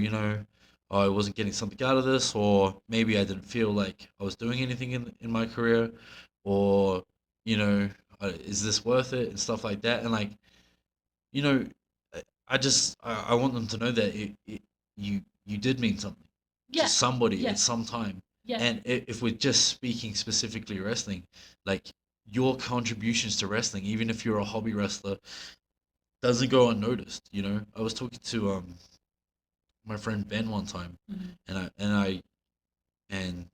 oh, I wasn't getting something out of this, or maybe I didn't feel like I was doing anything in my career, or is this worth it and stuff like that. And like, you know, I want them to know that you did mean something to yeah, somebody yeah, at some time. yeah, And if we're just speaking specifically wrestling, like your contributions to wrestling, even if you're a hobby wrestler, doesn't go unnoticed. I was talking to my friend Ben one time, hmm, and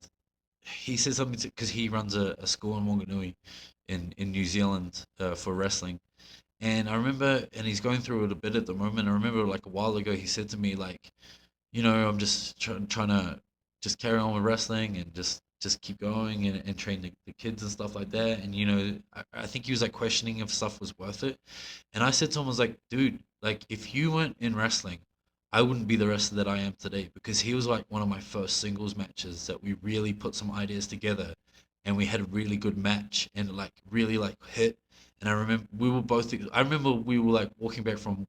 he said something because he runs a school in Wanganui in New Zealand for wrestling. And I remember, and he's going through it a bit at the moment. I remember like a while ago, he said to me like, I'm just trying to just carry on with wrestling and just keep going and train the kids and stuff like that. And I think he was like questioning if stuff was worth it. And I said to him, I was like, dude, like if you weren't in wrestling, I wouldn't be the wrestler that I am today, because he was like one of my first singles matches that we really put some ideas together, and we had a really good match and it, like really like hit. And I remember we were like walking back from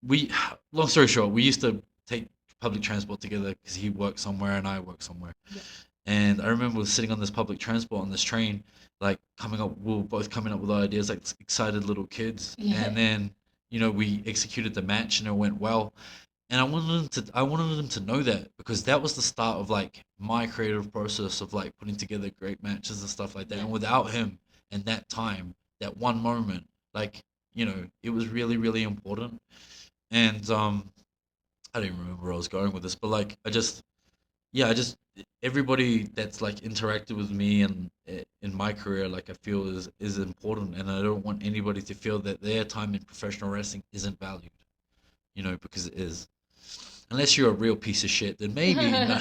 we long story short, we used to take public transport together because he worked somewhere and I worked somewhere. yeah, And I remember sitting on this public transport on this train, like coming up, we were both coming up with ideas like excited little kids. yeah, And then, we executed the match and it went well. And I wanted them to know that, because that was the start of like my creative process of like putting together great matches and stuff like that. yeah. And without him and that time, that one moment, like, it was really, really important. And I don't even remember where I was going with this, but like yeah, I just everybody that's like interacted with me and in my career, like I feel is important, and I don't want anybody to feel that their time in professional wrestling isn't valued, because it is. Unless you're a real piece of shit, then maybe no.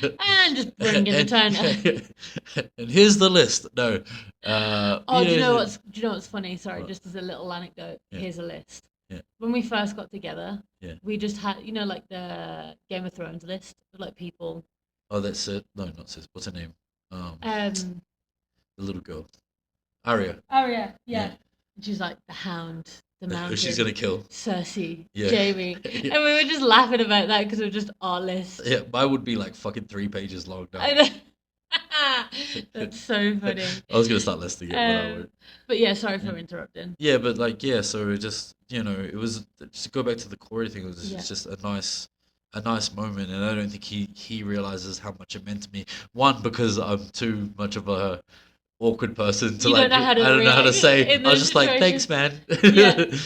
And just bringing the and, tone. and here's the list. No, Oh, do you know what's funny? Sorry, what? just as a little anecdote. Yeah, Here's a list. yeah, When we first got together, yeah. we just had, like the Game of Thrones list of like people. Oh, that's it. No, not sis. What's her name? Um, Um, the little girl, Arya. oh yeah, Yeah, yeah. She's like the Hound, the who she's Mountain, gonna kill. Cersei, Yeah. Jamie, Yeah. and we were just laughing about that because it was just our list. Yeah, mine would be like fucking 3 pages long I now. know. That's so funny. I was gonna start listing it, but I Um, won't. but yeah, sorry Yeah. for interrupting. Yeah, but like yeah, so it just it was just to go back to the Corey thing. It was Yeah, just a nice moment, and I don't think he realizes how much it meant to me. One, because I'm too much of a awkward person to you don't like know how to I don't know how to react say. in I was those just like, thanks, situations. man.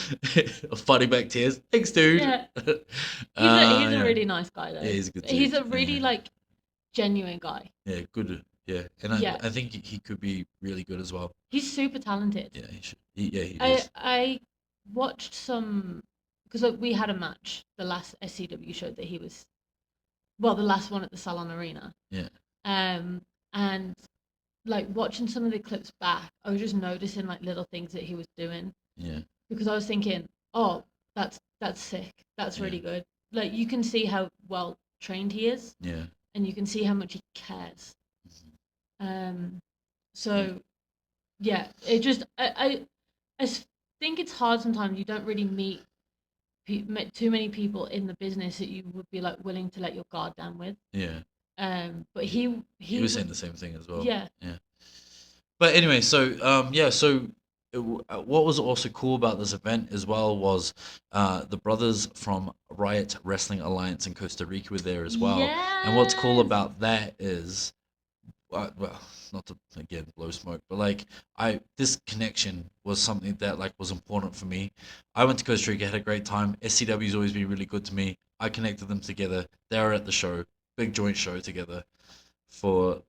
Yeah, Fighting back tears. Thanks, dude. yeah. He's a Yeah, really nice guy yeah, though. he's a good He's dude. a really Yeah. like genuine guy. Yeah, good. Yeah, and Yeah, I think he could be really good as well. he's super talented. Yeah, he should. Yeah, he I is. I watched some because like, we had a match the last SCW show that he was the last one at the Salon Arena. Yeah, Um, and like watching some of the clips back, I was just noticing like little things that he was doing yeah, because I was thinking, oh, that's sick. That's yeah, really good. Like you can see how well trained he is, yeah, and you can see how much he cares. mhm, Um, yeah, so yeah, it just I think it's hard sometimes. You don't really met too many people in the business that you would be like willing to let your guard down with. yeah. But He, he he was saying the same thing as well. yeah, Yeah. But anyway, so yeah, so what was also cool about this event as well was the brothers from Riot Wrestling Alliance in Costa Rica were there as well. And what's cool yes, about that is well, not to again blow smoke, but like this connection was something that like was important for me. I went to Costa Rica, had a great time. SCW's always been really good to me. I connected them together. They were at the show, big joint show together for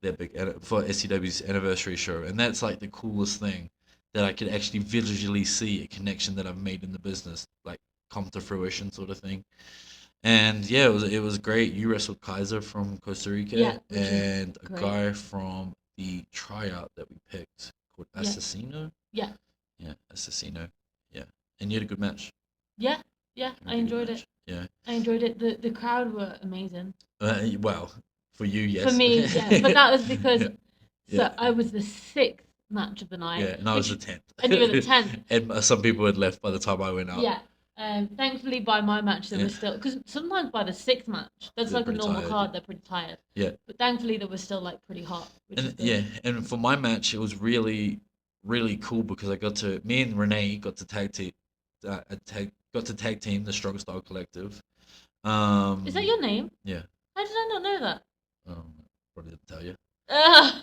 for SCW's anniversary show, and that's like the coolest thing that I could actually visually see a connection that I've made in the business like come to fruition, sort of thing. And yeah, it was great. You wrestled Kaiser from Costa Yeah, Rica which is and a great. guy from the tryout that we picked called Yeah. Assassino. Yeah. Yeah, Assassino. Yeah, and you had a good match. Yeah, yeah, I Really good enjoyed match. it. Yeah. I enjoyed it. The crowd were amazing. Well, for you, For yes. me, yeah, but that was because Yeah. I was the sixth match of the night. Yeah, and I was the which 10th. and you were the 10th. And some people had left by the time I went out. Yeah. Thankfully, by my match, there Yeah. was still because sometimes by the sixth match, that's They're like a pretty normal tired. card. They're pretty tired. Yeah. But thankfully, there was still like pretty hot, which is And good. yeah, and for my match, it was really, really cool because me and Renee got to got to tag team the Strong Style Collective. Is that your name? Yeah. How did I not know that? Probably didn't tell you.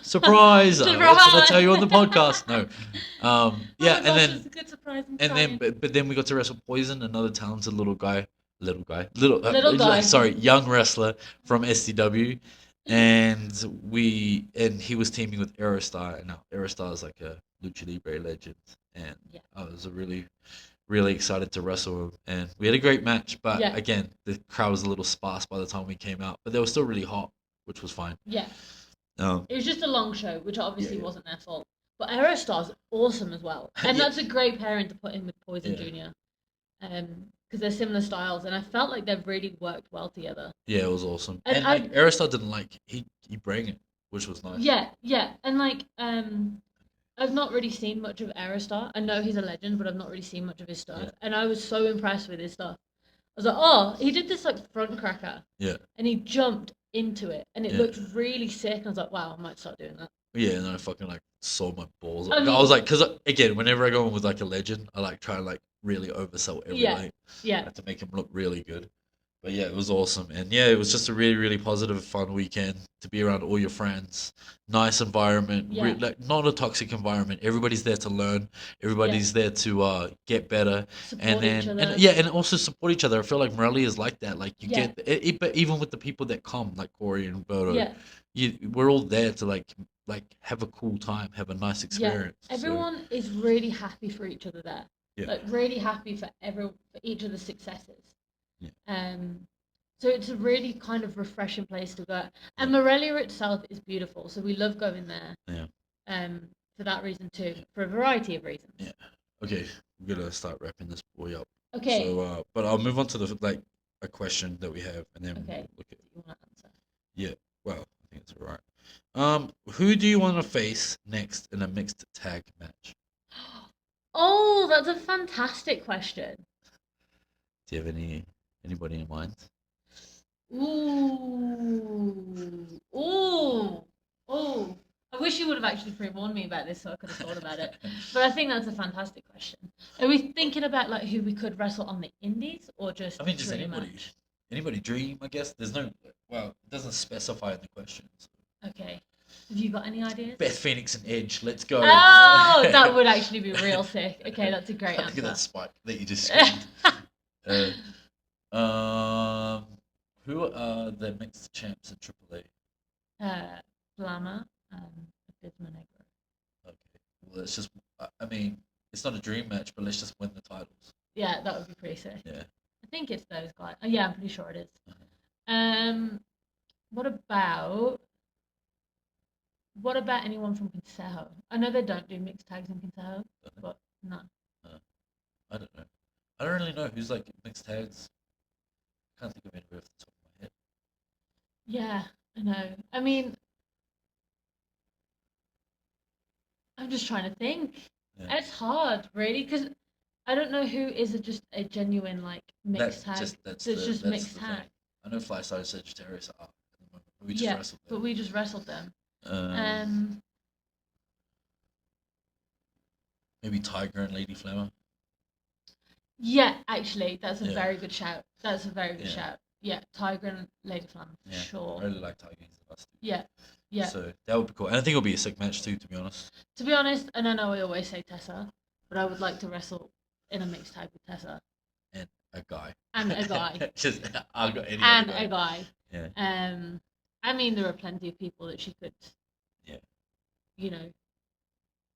Surprise! Surprise! What did I tell you on the podcast? No. Yeah, oh my gosh, and then it's a good surprise. but then we got to wrestle Poison, another talented little guy. sorry, young wrestler from SCW, and he was teaming with Aerostar, and now Aerostar is like a lucha libre legend, and Yeah. I was really, really excited to wrestle him, and we had a great match. But Yeah. again, the crowd was a little sparse by the time we came out, but they were still really hot, which was fine. Yeah. Um, It was just a long show, which obviously Yeah. wasn't their fault. But Aerostar's awesome as well, and Yeah. that's a great pairing to put in with Poison Yeah. Junior, because they're similar styles, and I felt like they've really worked well together. Yeah, it was awesome. And And like Aerostar didn't like he bring it, which was nice. Yeah, and like I've not really seen much of Aerostar. I know he's a legend, but I've not really seen much of his stuff, Yeah. and I was so impressed with his stuff. I was like, oh, he did this like front cracker, Yeah. and he jumped into it, and it Yeah. looked really sick. And I was like, wow, I might start doing that. Yeah, and then I fucking like saw my balls. I I mean- was like, because again, whenever I go in with like a legend, I like try and like really oversell every Yeah. night. I Yeah, have to make him look really good. But yeah, it was awesome, and yeah, it was just a really, really positive, fun weekend to be around all your friends. Nice environment, Yeah. like not a toxic environment. Everybody's there to learn. Everybody's there to get better. support And each then other. and also support each other. I feel like Morelli is like that. Like you Yeah. get but even with the people that come, like Corey and Roberto, Yeah, we're all there to like have a cool time, have a nice experience. So, everyone is really happy for each other there. Yeah. Like really happy for each of the successes. Yeah. So it's a really kind of refreshing place to go. And Morelia itself is beautiful, so we love going there. Yeah. For that reason too, for a variety of reasons. Yeah. Okay, we're gonna start wrapping this boy up. Okay. So, but I'll move on to the a question that we have, and then Okay. we'll look at. Do you want to answer? Yeah. Well, I think it's all right. Who do you want to face next in a mixed tag match? Oh, that's a fantastic question. Do you have anybody in mind? Ooh. I wish you would have actually pre-warned me about this so I could have thought about it. But I think that's a fantastic question. Are we thinking about like who we could wrestle on the indies or just I mean, just dream anybody. match? Anybody dream? I guess there's no. Well, it doesn't specify in the questions. Okay. Have you got any ideas? Beth Phoenix and Edge. Let's go. Oh, that would actually be real sick. Okay, that's a great Look at that answer. spike that you just screamed. Who are the mixed champs in AAA? Flamma and Abisma Negro. Okay, well, let's just. I mean, it's not a dream match, but let's just win the titles. Yeah, that would be pretty sick. Yeah. I think it's those guys. Oh, yeah, I'm pretty sure it is. Uh-huh. What about anyone from Consejo? I know they don't do mixed tags in Consejo, but no. I don't know. I don't really know who's like mixed tags. Can't think of anybody off the top of my head. Yeah, I know. I mean, I'm just trying to think. Yeah. It's hard, really, because I don't know who is just a genuine like mixed tag. That's just the mixed thing. tag. I know Flyside Sagittarius are at the moment, but we just wrestled them. But we just wrestled them. Maybe Tiger and Lady Flammer. Yeah, actually, that's a Yeah. very good shout. That's a very good Yeah. shout. Yeah, Tiger and Lady Flam, for Yeah, sure. I really like Tiger. He's the best. Yeah. Yeah. So that would be cool. And I think it'll be a sick match too, to be honest. To be honest, and I know I always say Tessa, but I would like to wrestle in a mixed tag with Tessa. And a guy. And a guy. Just I've got any And other guy. a guy. Yeah. I mean, there are plenty of people that she could. Yeah. You know,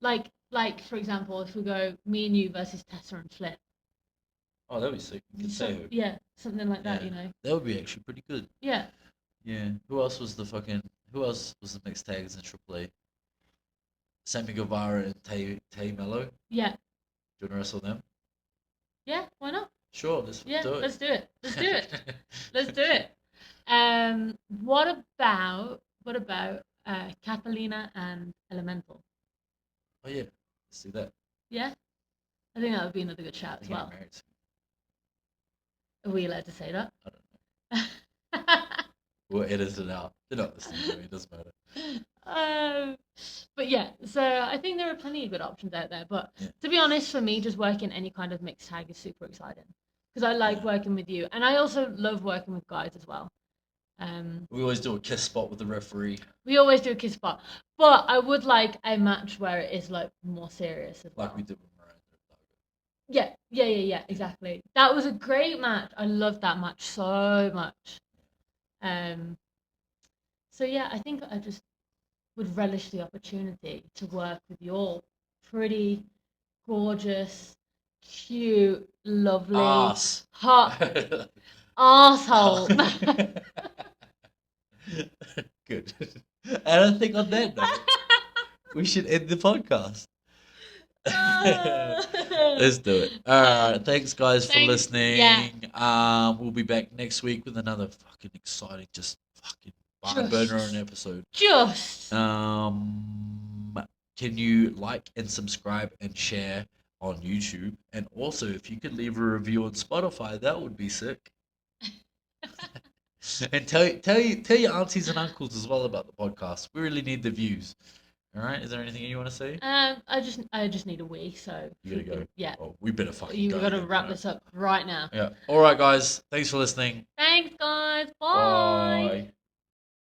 like for example, if we go me and you versus Tessa and Flip. Oh, that would be sick. You could say who. Yeah, something like that. Yeah. You know. That would be actually pretty good. Yeah. Yeah. Who else was the mixed tags in AAA? Sammy Guevara and Tay Mello. Yeah. Do you want to wrestle them? Yeah. Why not? Sure. Let's do it. Let's do it. Let's do it. Let's do it. What about Catalina and Elemental? Oh yeah. Let's do that. Yeah. I think that would be another good shout as well. Are we allowed to say that? I don't know. We'll edit it out. They're not listening to me. It doesn't matter. But yeah, so I think there are plenty of good options out there. But to be honest, for me, just working any kind of mixed tag is super exciting because I like working with you, and I also love working with guys as well. We always do a kiss spot with the referee. We always do a kiss spot, but I would like a match where it is like more serious as well. Like we did with Miranda. Yeah, exactly. That was a great match. I loved that match so much. So yeah, I think I just would relish the opportunity to work with your pretty, gorgeous, cute, lovely, hot asshole. Good. And I think on that note, we should end the podcast. Let's do it. All right. Thanks, guys, for listening. Yeah. We'll be back next week with another fucking exciting, just fucking barn burner on episode. Can you like and subscribe and share on YouTube? And also, if you could leave a review on Spotify, that would be sick. And tell your aunties and uncles as well about the podcast. We really need the views. All right. Is there anything you want to say? I just need a wee. So you gotta go. Yeah. Oh, we better fucking You go. gotta wrap this up right now. Yeah. All right, guys. Thanks for listening. Thanks, guys. Bye. Bye.